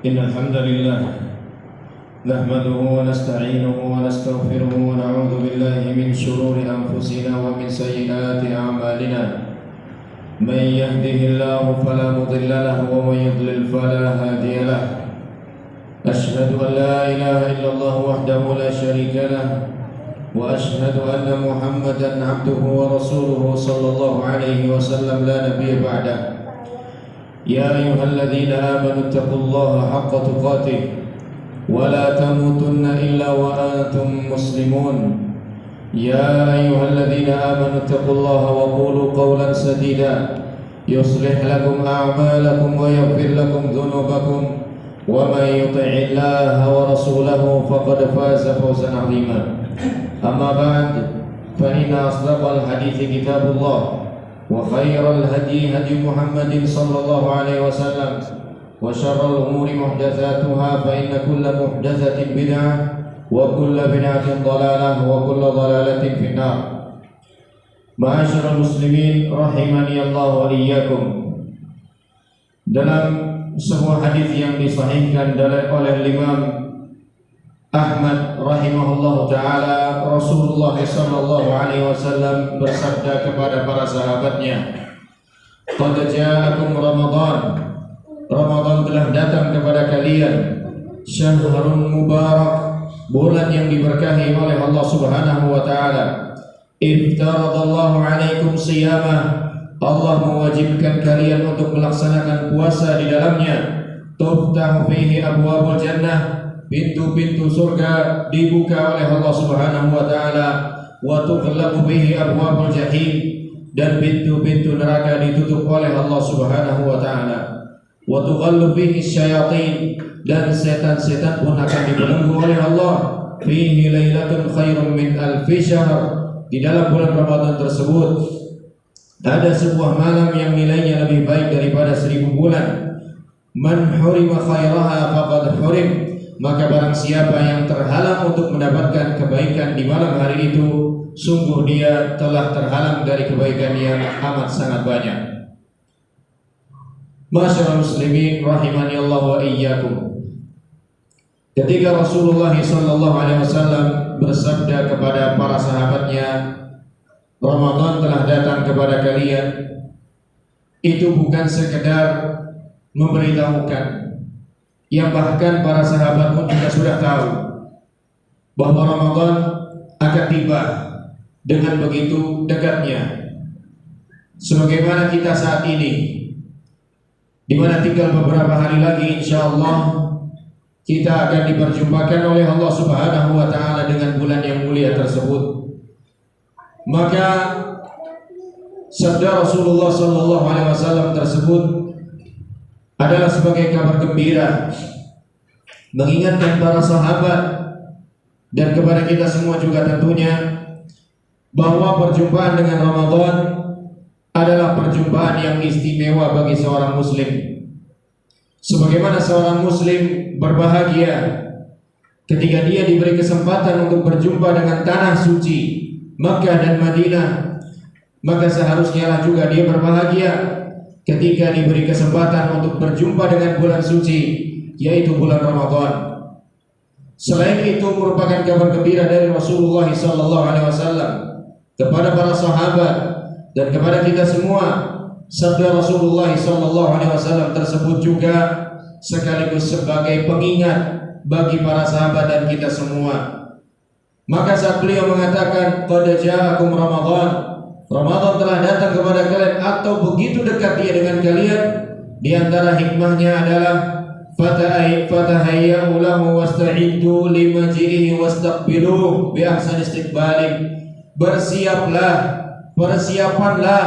إن الحمد لله نحمده ونستعينه ونستغفره ونعوذ بالله من شرور أنفسنا ومن سيئات أعمالنا. من يهده الله فلا مضل له ومن يضلل فلا هادي له. أشهد أن لا إله إلا الله وحده لا شريك له، وأشهد أن محمدا عبده ورسوله صلى الله عليه وسلم لا نبي بعده. يا أيها الذين آمنوا اتقوا الله حق تقاته ولا تموتن إلا وأنتم مسلمون. يا أيها الذين آمنوا اتقوا الله وقولوا قولا سديدا يصلح لكم أعمالكم ويغفر لكم ذنوبكم، ومن يطع الله ورسوله فقد فاز فوزا عظيما. أما بعد، فإن أصدق الحديث كتاب الله، وخير الهدي هدي محمد صلى الله عليه وسلم، وشر الأمور محدثاتها، فإن كل محدثة بدعة وكل بدعة ضلالة وكل ضلالة في النار. معاشر المسlimin rahimani Allah wa iyyakum. Dalam sebuah hadis yang disahihkan oleh Imam Ahmad rahimahullah taala, Rasulullah sallallahu alaihi wasallam bersabda kepada para sahabatnya, "Qad ja'akum Ramadan." Ramadan telah datang kepada kalian. Syahrun mubarak, bulan yang diberkahi oleh Allah Subhanahu wa taala. Iftaradallahu alaikum siyamah. Allah mewajibkan kalian untuk melaksanakan puasa di dalamnya. Tuftahu fihi abwabul jannah. Pintu-pintu surga dibuka oleh Allah Subhanahu wa taala. Wa tughlaqu bihi abwabul jahim, dan pintu-pintu neraka ditutup oleh Allah Subhanahu wa taala. Wa tughallu bihi syayatin, dan setan-setan pun akan dibelenggu oleh Allah. Fihi lailatun khairum min alfi syahr. Di dalam bulan Ramadan tersebut ada sebuah malam yang nilainya lebih baik daripada 1000 bulan. Man hurima khairaha faqad hurim. Maka barang siapa yang terhalang untuk mendapatkan kebaikan di malam hari itu, sungguh dia telah terhalang dari kebaikan yang amat sangat banyak. Masyaallah muslimin rahimani Allah wa iyyakum. Ketika Rasulullah sallallahu alaihi wasallam bersabda kepada para sahabatnya, Ramadan telah datang kepada kalian, itu bukan sekedar memberitahukan, yang bahkan para sahabat pun juga sudah tahu bahwa Ramadan akan tiba dengan begitu dekatnya. Sebagaimana kita saat ini, di mana tinggal beberapa hari lagi insyaallah kita akan diperjumpakan oleh Allah Subhanahu wa taala dengan bulan yang mulia tersebut. Maka sabda Rasulullah sallallahu alaihi wasallam tersebut adalah sebagai kabar gembira, mengingatkan para sahabat dan kepada kita semua juga tentunya bahwa perjumpaan dengan Ramadan adalah perjumpaan yang istimewa bagi seorang muslim. Sebagaimana seorang muslim berbahagia ketika dia diberi kesempatan untuk berjumpa dengan tanah suci Makkah dan Madinah, maka seharusnya lah juga dia berbahagia ketika diberi kesempatan untuk berjumpa dengan bulan suci, yaitu bulan Ramadan. Selain itu merupakan kabar gembira dari Rasulullah SAW kepada para sahabat dan kepada kita semua. Sabda Rasulullah SAW tersebut juga sekaligus sebagai pengingat bagi para sahabat dan kita semua. Maka saat beliau mengatakan, "Qad ja'akum Ramadan," Ramadan telah datang kepada kalian atau begitu dekat dia dengan kalian, di antara hikmahnya adalah fatahayyu lahu wasta'iddu limaji'ihi wastaqbiluhu bi ahsani istiqbalin. Persiapanlah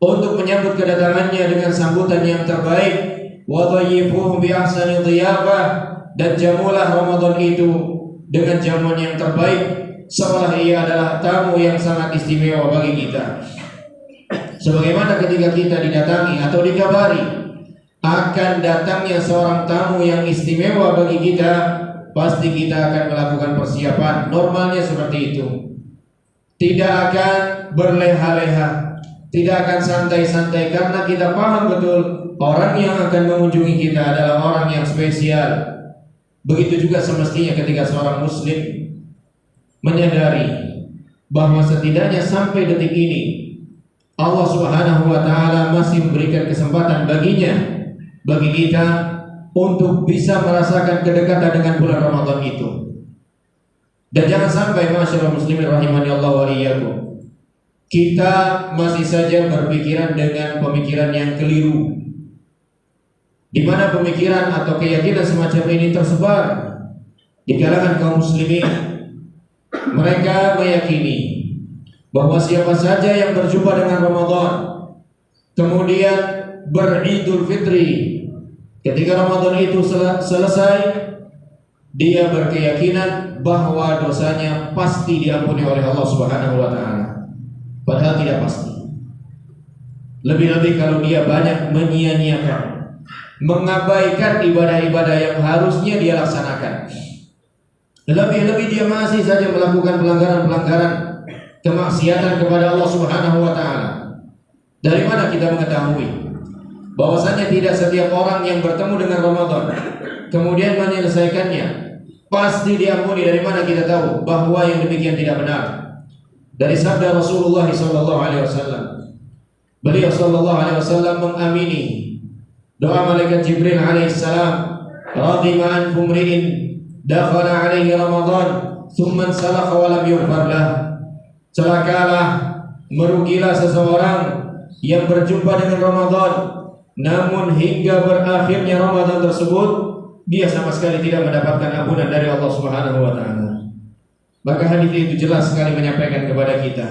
untuk menyambut kedatangannya dengan sambutan yang terbaik. Wa dhayyifuhu bi ahsani dhiyafah, dan jamulah Ramadan itu dengan jamuan yang terbaik, seolah ia adalah tamu yang sangat istimewa bagi kita. Sebagaimana ketika kita didatangi atau dikabari akan datangnya seorang tamu yang istimewa bagi kita, pasti kita akan melakukan persiapan. Normalnya seperti itu. Tidak akan berleha-leha, tidak akan santai-santai, karena kita paham betul orang yang akan mengunjungi kita adalah orang yang spesial. Begitu juga semestinya ketika seorang muslim menyadari bahwa setidaknya sampai detik ini Allah Subhanahu wa taala masih memberikan kesempatan bagi kita untuk bisa merasakan kedekatan dengan bulan Ramadan itu. Dan jangan sampai masyarakat muslimin rahimani Allah wa iyyakum, kita masih saja berpikiran dengan pemikiran yang keliru, di mana pemikiran atau keyakinan semacam ini tersebar di kalangan kaum muslimin. Mereka meyakini bahwa siapa saja yang berjumpa dengan Ramadan kemudian beridul fitri ketika Ramadan itu selesai, dia berkeyakinan bahwa dosanya pasti diampuni oleh Allah Subhanahu wa taala. Padahal tidak pasti. Lebih-lebih kalau dia banyak menyia-nyiakan, mengabaikan ibadah-ibadah yang harusnya dia laksanakan. Lebih-lebih dia masih saja melakukan pelanggaran-pelanggaran, kemaksiatan kepada Allah Subhanahu wa taala. Dari mana kita mengetahui bahwasanya tidak setiap orang yang bertemu dengan Ramadan kemudian menyelesaikannya pasti diampuni? Dari mana kita tahu bahwa yang demikian tidak benar? Dari sabda Rasulullah sallallahu alaihi wasallam. Beliau sallallahu alaihi wasallam mengamini doa malaikat Jibril alaihissalam, radhima an fumri'in dakhala alaihi Ramadan thumma salakha wa lam yughfar lah. Celakalah, merugilah seseorang yang berjumpa dengan Ramadan namun hingga berakhirnya Ramadan tersebut dia sama sekali tidak mendapatkan ampunan dari Allah Subhanahu wa taala. Maka hadis itu jelas sekali menyampaikan kepada kita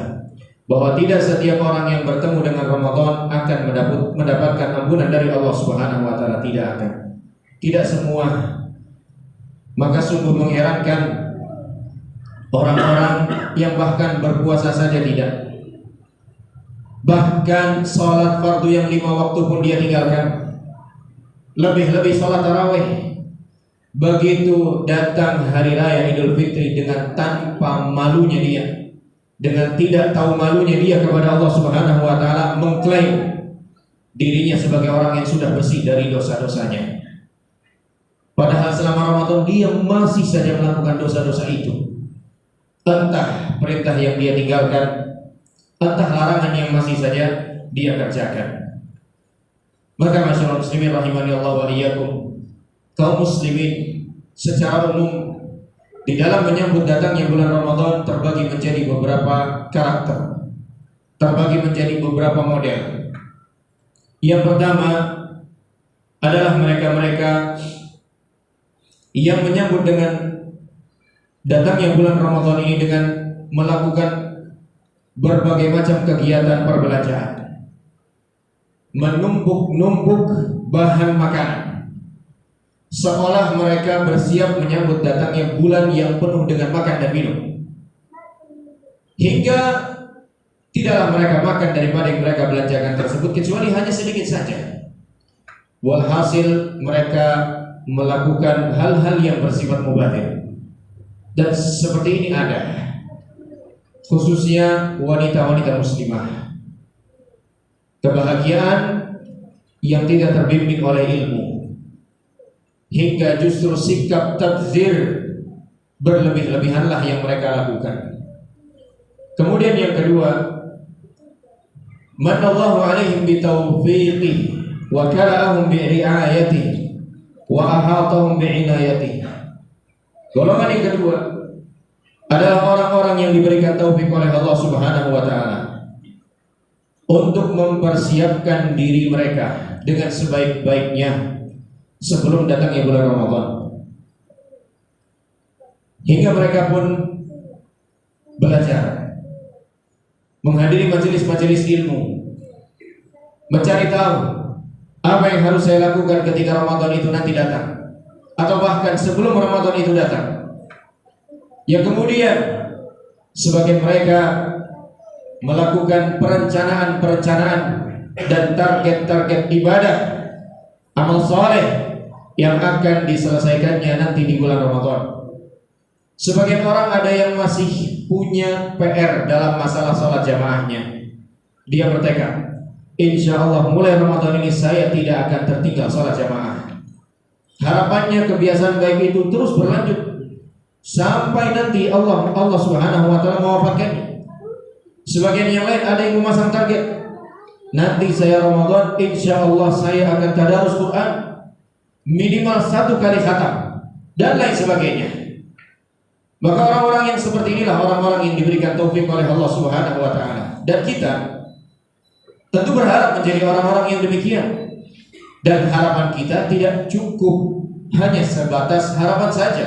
bahwa tidak setiap orang yang bertemu dengan Ramadan akan mendapatkan ampunan dari Allah Subhanahu wa taala, tidak akan. Tidak semua. Maka sungguh mengherankan orang-orang yang bahkan berpuasa saja tidak, bahkan sholat fardu yang 5 waktu pun dia tinggalkan. Lebih-lebih sholat tarawih. Begitu datang hari raya Idul Fitri, dengan tanpa malunya dia, dengan tidak tahu malunya dia kepada Allah Subhanahu wa taala, mengklaim dirinya sebagai orang yang sudah bersih dari dosa-dosanya. Padahal selama Ramadan dia masih saja melakukan dosa-dosa itu. Entah perintah yang dia tinggalkan, entah larangan yang masih saja dia kerjakan. Maka masyarakat muslimin rahimani Allah wa iyyakum, kaum muslimin secara umum di dalam menyambut datangnya bulan Ramadan terbagi menjadi beberapa karakter, terbagi menjadi beberapa model. Yang pertama adalah mereka-mereka yang menyambut dengan datangnya bulan Ramadan ini dengan melakukan berbagai macam kegiatan perbelanjaan, menumpuk-numpuk bahan makanan, seolah mereka bersiap menyambut datangnya bulan yang penuh dengan makan dan minum, hingga tidaklah mereka makan daripada yang mereka belanjakan tersebut kecuali hanya sedikit saja. Walhasil mereka melakukan hal-hal yang bersifat mubazir. Dan seperti ini ada khususnya wanita-wanita muslimah. Kebahagiaan yang tidak terbimbing oleh ilmu, hingga justru sikap tabdzir berlebih-lebihanlah yang mereka lakukan. Kemudian yang kedua, manallahu alaihim bitaufiqih wa kala'ahum bi'ri'ayatih wa ahatahum bi'inayatih. Golongan yang kedua adalah orang-orang yang diberikan taufik oleh Allah Subhanahu wa taala untuk mempersiapkan diri mereka dengan sebaik-baiknya sebelum datangnya bulan Ramadan, hingga mereka pun belajar, menghadiri majelis-majelis ilmu, mencari tahu apa yang harus saya lakukan ketika Ramadan itu nanti datang, atau bahkan sebelum Ramadan itu datang. Yang kemudian sebagian mereka melakukan perencanaan-perencanaan dan target-target ibadah, amal soleh yang akan diselesaikannya nanti di bulan Ramadan. Sebagian orang ada yang masih punya PR dalam masalah sholat jamaahnya. Dia bertekad, insya Allah mulai Ramadan ini saya tidak akan tertinggal sholat jamaah. Harapannya kebiasaan baik itu terus berlanjut sampai nanti Allah Subhanahu wa taala mewafatkannya. Sebagian yang lain ada yang memasang target, nanti saya Ramadan insya Allah saya akan tadarus Quran minimal 1 kali khatam dan lain sebagainya. Maka orang-orang yang seperti inilah orang-orang yang diberikan taufik oleh Allah Subhanahu wa taala. Dan kita tentu berharap menjadi orang-orang yang demikian. Dan harapan kita tidak cukup hanya sebatas harapan saja.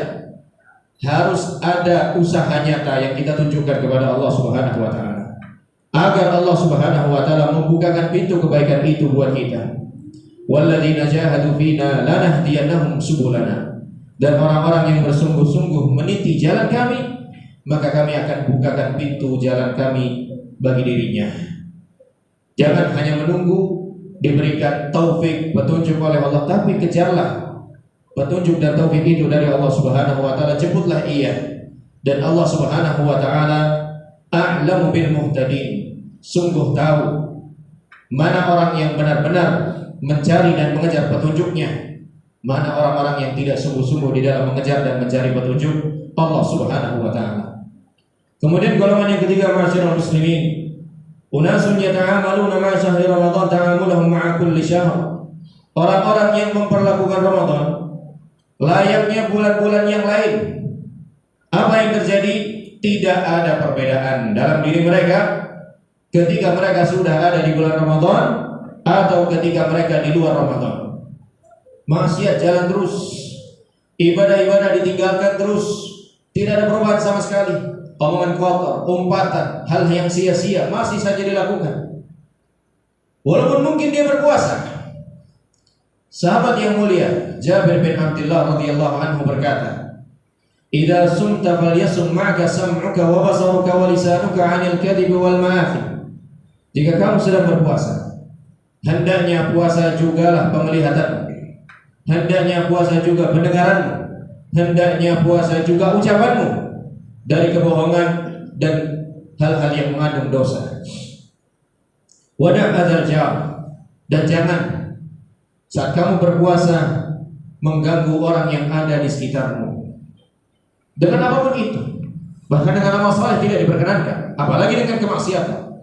Harus ada usaha nyata yang kita tunjukkan kepada Allah Subhanahu wa taala, agar Allah Subhanahu wa taala membukakan pintu kebaikan itu buat kita. Walladzina jahadu fina lanahdiyannahum subulana. Dan orang-orang yang bersungguh-sungguh meniti jalan kami, maka kami akan bukakan pintu jalan kami bagi dirinya. Jangan hanya menunggu diberikan taufik petunjuk oleh Allah, tapi kejarlah petunjuk dan taufik itu dari Allah Subhanahu wa taala, jemputlah ia. Dan Allah Subhanahu wa taala a'lamu bil muhtadin, sungguh tahu mana orang yang benar-benar mencari dan mengejar petunjuknya, mana orang-orang yang tidak sungguh-sungguh di dalam mengejar dan mencari petunjuk Allah Subhanahu wa taala. Kemudian golongan yang ketiga, ma'asyiral muslimin, unasun yata'amaluna ma'a syahri Ramadan ta'amulahum ma'a kulli syahr. Orang-orang yang memperlakukan Ramadan layaknya bulan-bulan yang lain. Apa yang terjadi? Tidak ada perbedaan dalam diri mereka ketika mereka sudah ada di bulan Ramadan atau ketika mereka di luar Ramadan. Maksiat jalan terus, ibadah-ibadah ditinggalkan terus, tidak ada perubahan sama sekali. Omongan kotor, umpatan, hal yang sia-sia masih saja dilakukan. Walaupun mungkin dia berpuasa. Sahabat yang mulia Jabir bin Abdullah radhiyallahu anhu berkata, "Idza sumta falyasum ma'aka sam'uka wa basaruka wa lisanuka 'anil kadhibi wal ma'afi." Jika kamu sedang berpuasa, hendaknya puasa jugalah penglihatanmu, hendaknya puasa juga pendengaranmu, hendaknya puasa juga ucapanmu dari kebohongan dan hal-hal yang mengandung dosa. Wada' adzal jam, dan jangan saat kamu berpuasa mengganggu orang yang ada di sekitarmu dengan apapun itu. Bahkan dengan amal saleh tidak diperkenankan, apalagi dengan kemaksiatan,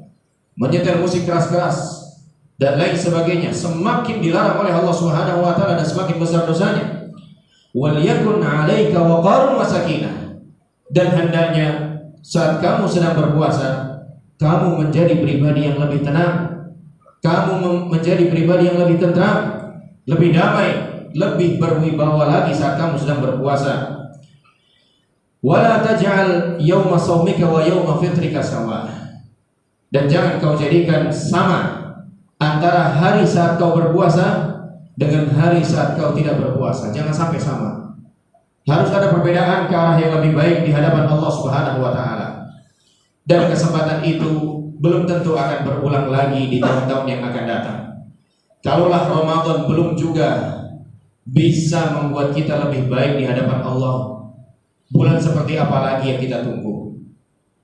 menyetel musik keras-keras dan lain sebagainya, semakin dilarang oleh Allah Subhanahu wa taala dan semakin besar dosanya. Wal yakun 'alaika waqarun wa sakinah. Dan hendaknya saat kamu sedang berpuasa, kamu menjadi pribadi yang lebih tenang, kamu menjadi pribadi yang lebih tenteram, lebih damai, lebih berwibawa lagi saat kamu sedang berpuasa. Wala taj'al yawma shaumika wa yawma fitrika sawa. Dan jangan kau jadikan sama antara hari saat kau berpuasa dengan hari saat kau tidak berpuasa. Jangan sampai sama. Harus ada perbedaan ke arah yang lebih baik di hadapan Allah Subhanahu wa taala. Dan kesempatan itu belum tentu akan berulang lagi di tahun-tahun yang akan datang. Kalaulah Ramadan belum juga bisa membuat kita lebih baik di hadapan Allah, bulan seperti apa lagi yang kita tunggu?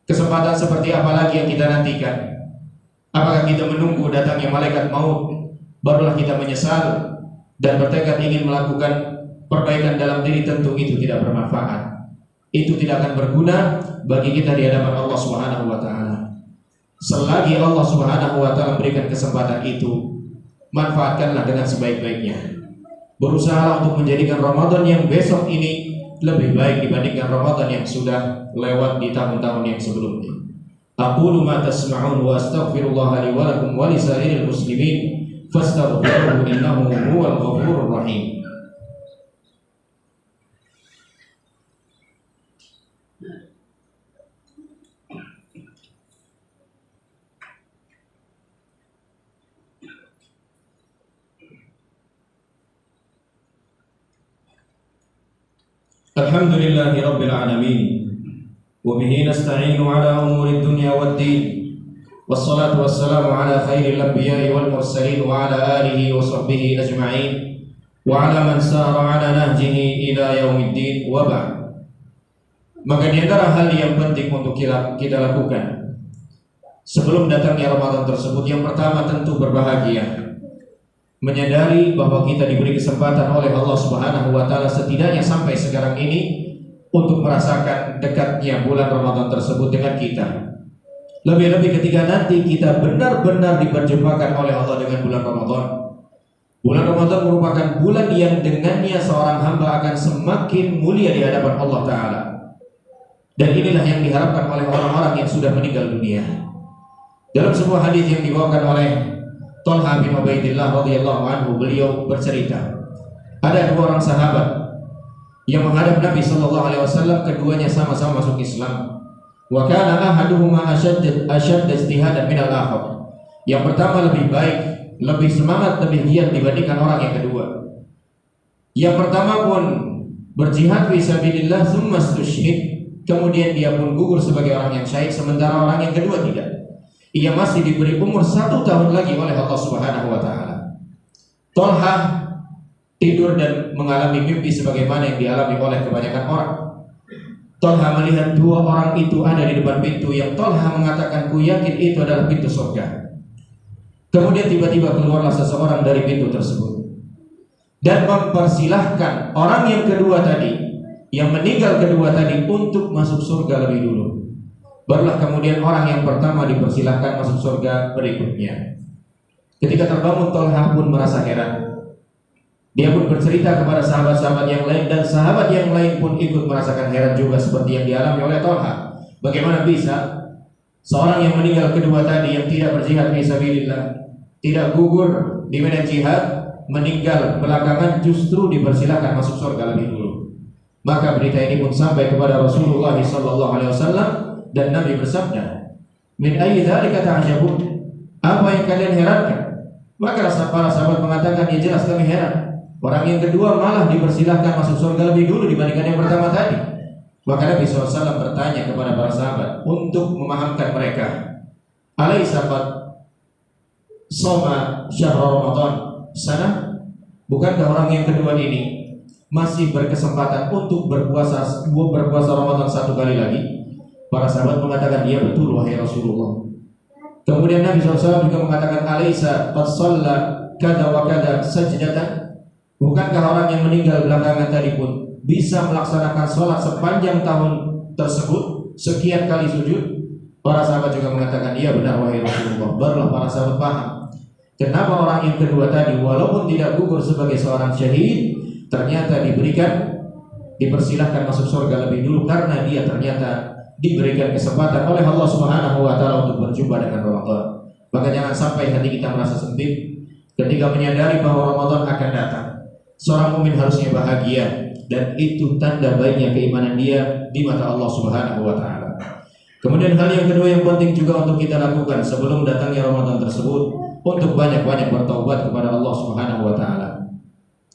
Kesempatan seperti apa lagi yang kita nantikan? Apakah kita menunggu datangnya malaikat maut barulah kita menyesal dan bertekad ingin melakukan perbaikan dalam diri? Tentu itu tidak bermanfaat. Itu tidak akan berguna bagi kita di hadapan Allah Subhanahu wa taala. Selagi Allah Subhanahu wa taala berikan kesempatan itu, manfaatkanlah dengan sebaik-baiknya. Berusahalah untuk menjadikan Ramadan yang besok ini lebih baik dibandingkan Ramadan yang sudah lewat di tahun-tahun yang sebelumnya. Aqulu ma tasma'un wa astaghfirullah li wa lakum wa li sa'iril muslimin fastaghfiruhu innahu huwal ghafurur rahim. Alhamdulillahi rabbil alamin, wa bihi nasta'inu ala umuri dunya waddin, wassalatu wassalamu ala khairil anbiya'i wal mursalin wa ala alihi wa sahbihi ajma'in wa ala man sara ala nahjihi ila yaumiddin wa ba'd. Maka di antara hal yang penting untuk kita lakukan sebelum datangnya Ramadan tersebut? Yang pertama tentu berbahagia, menyadari bahwa kita diberi kesempatan oleh Allah Subhanahu wa taala setidaknya sampai sekarang ini untuk merasakan dekatnya bulan Ramadan tersebut dengan kita. Lebih-lebih ketika nanti kita benar-benar diperjumpakan oleh Allah dengan bulan Ramadan. Bulan Ramadan merupakan bulan yang dengannya seorang hamba akan semakin mulia di hadapan Allah Ta'ala. Dan inilah yang diharapkan oleh orang-orang yang sudah meninggal dunia. Dalam sebuah hadis yang dibawakan oleh Talha bin Ubaidillah radhiyallahu anhu, beliau bercerita, ada dua orang sahabat yang menghadap Nabi sallallahu alaihi wasallam, keduanya sama-sama masuk Islam. Wa kana ahaduhuma ashadd ijtihadan min al-akhar. Yang pertama lebih baik, lebih semangat, lebih giat dibandingkan orang yang kedua. Yang pertama pun berjihad fi sabilillah tsumma istushhid, kemudian dia pun gugur sebagai orang yang syahid, sementara orang yang kedua tidak. Ia masih diberi umur 1 tahun lagi oleh Allah Subhanahu wa taala. Talha tidur dan mengalami mimpi sebagaimana yang dialami oleh kebanyakan orang. Talha melihat dua orang itu ada di depan pintu yang Talha mengatakan, ku yakin itu adalah pintu surga. Kemudian tiba-tiba keluarlah seseorang dari pintu tersebut dan mempersilahkan orang yang kedua tadi, yang meninggal kedua tadi, untuk masuk surga lebih dulu. Barulah kemudian orang yang pertama dipersilahkan masuk surga berikutnya. Ketika terbangun, Talha pun merasa heran. Dia pun bercerita kepada sahabat-sahabat yang lain, dan sahabat yang lain pun ikut merasakan heran juga seperti yang dialami oleh Talha. Bagaimana bisa seorang yang meninggal kedua tadi, yang tidak berjihad fisabilillah, tidak gugur di medan jihad, meninggal belakangan justru dipersilakan masuk surga lebih dulu. Maka berita ini pun sampai kepada Rasulullah SAW, dan Nabi bersabda, min ayyi dzalika ta'jabun? Apa yang kalian herankan? Maka para sahabat mengatakan, ya jelas kami heran. Orang yang kedua malah dipersilahkan masuk surga lebih dulu dibandingkan yang pertama tadi. Maka Nabi SAW bertanya kepada para sahabat untuk memahamkan mereka, alaysa qad shoma syahr Ramadan sana? Bukankah orang yang kedua ini masih berkesempatan untuk berpuasa Ramadan 1 kali lagi? Para sahabat mengatakan, iya betul wahai Rasulullah. Kemudian Nabi SAW juga mengatakan, alaysa qad shalla kada wa kada sajdatan? Bukankah orang yang meninggal belakangan tadi pun bisa melaksanakan sholat sepanjang tahun tersebut, sekian kali sujud? Para sahabat juga mengatakan, iya benar wahai Rasulullah. Barulah para sahabat paham kenapa orang yang kedua tadi walaupun tidak gugur sebagai seorang syahid, ternyata dipersilahkan masuk surga lebih dulu, karena dia ternyata diberikan kesempatan oleh Allah Subhanahu wa taala untuk berjumpa dengan Ramadan. Maka jangan sampai hati kita merasa sempit ketika menyadari bahwa Ramadan akan datang. Seorang mukmin harusnya bahagia, dan itu tanda baiknya keimanan dia di mata Allah Subhanahu wa taala. Kemudian hal yang kedua yang penting juga untuk kita lakukan sebelum datangnya Ramadan tersebut, untuk banyak-banyak bertaubat kepada Allah Subhanahu wa taala.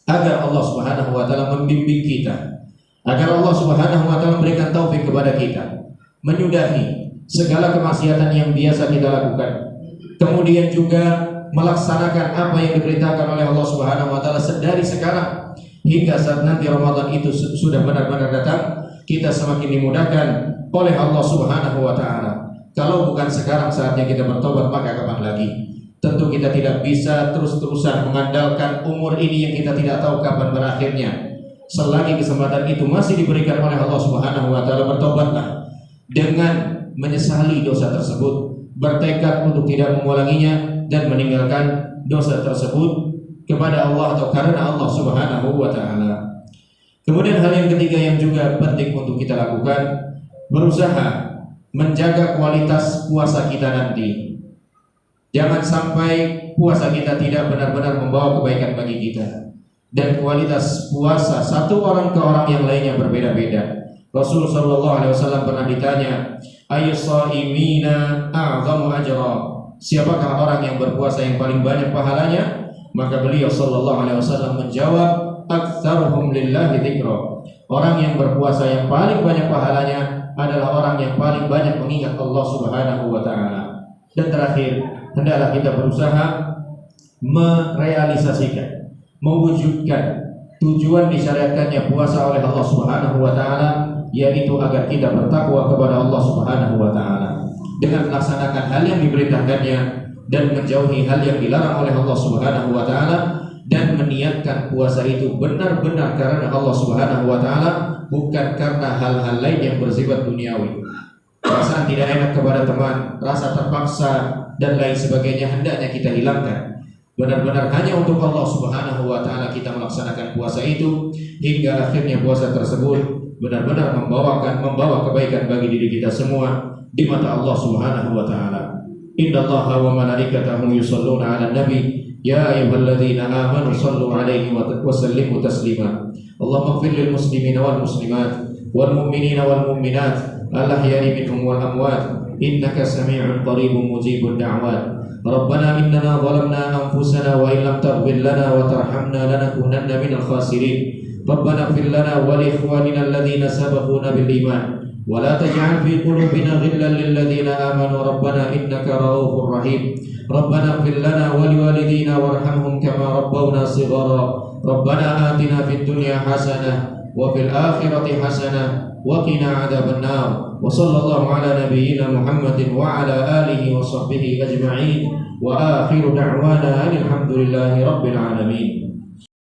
Agar Allah Subhanahu wa taala membimbing kita, agar Allah Subhanahu wa taala memberikan taufik kepada kita menyudahi segala kemaksiatan yang biasa kita lakukan. Kemudian juga melaksanakan apa yang diperintahkan oleh Allah Subhanahu wa taala dari sekarang hingga saat nanti Ramadan itu sudah benar-benar datang, kita semakin dimudahkan oleh Allah Subhanahu wa taala. Kalau bukan sekarang saatnya kita bertobat, maka kapan lagi? Tentu kita tidak bisa terus-terusan mengandalkan umur ini yang kita tidak tahu kapan berakhirnya. Selagi kesempatan itu masih diberikan oleh Allah Subhanahu wa taala, bertobatlah dengan menyesali dosa tersebut, bertekad untuk tidak mengulanginya dan meninggalkan dosa tersebut kepada Allah atau karena Allah Subhanahu wa taala. Kemudian hal yang ketiga yang juga penting untuk kita lakukan, berusaha menjaga kualitas puasa kita nanti. Jangan sampai puasa kita tidak benar-benar membawa kebaikan bagi kita. Dan kualitas puasa satu orang ke orang yang lainnya berbeda-beda. Rasulullah SAW pernah ditanya, ayyus-shaimina a'zamu ajra? Siapakah orang yang berpuasa yang paling banyak pahalanya? Maka beliau SAW menjawab, aktsaruhum lillahi dzikra. Orang yang berpuasa yang paling banyak pahalanya adalah orang yang paling banyak mengingat Allah Subhanahu wa taala. Dan terakhir, hendaklah kita berusaha merealisasikan, mewujudkan tujuan disyariatkannya puasa oleh Allah Subhanahu wa taala, yaitu agar kita bertakwa kepada Allah Subhanahu wa taala. dengan melaksanakan hal yang diperintahkannya dan menjauhi hal yang dilarang oleh Allah Subhanahu wa taala, dan meniatkan puasa itu benar-benar karena Allah Subhanahu wa taala, bukan karena hal-hal lain yang bersifat duniawi. Perasaan tidak enak kepada teman, rasa terpaksa dan lain sebagainya hendaknya kita hilangkan. Benar-benar hanya untuk Allah Subhanahu wa taala kita melaksanakan puasa itu, hingga akhirnya puasa tersebut benar-benar membawa kebaikan bagi diri kita semua di mata Allah Subhanahu wa taala. Innallaha wa malaikatahu yusholluna 'alan nabi ya ayyuhalladzina amanu shallu 'alaihi wa sallimu taslima. Allahumma ighfir lil muslimina wal muslimat wal mu'minina wal mu'minat al-ahya'i minhum wal amwat innaka sami'un qaribun mujibud da'wat. Rabbana innana zalamna anfusana wa in lam taghfir lana wa tarhamna lanakunanna minal khasirin. Rabbana ighfir lana wa li ikhwanina alladhina sabaquna bil iman wa la taj'al fi qulubina ghillan lil ladzina amanu rabbana innaka ra'ufur rahim. Rabbana ighfir lana wa liwalidina warhamhum kama rabbawna shighara. Rabbana atina fid dunya hasanah wa fil akhirati hasanah wa qina adzaban nar. Wa sallallahu ala nabiyyina Muhammadin wa ala alihi wa sahbihi ajma'in wa akhiru da'wana alhamdulillahi rabbil alamin.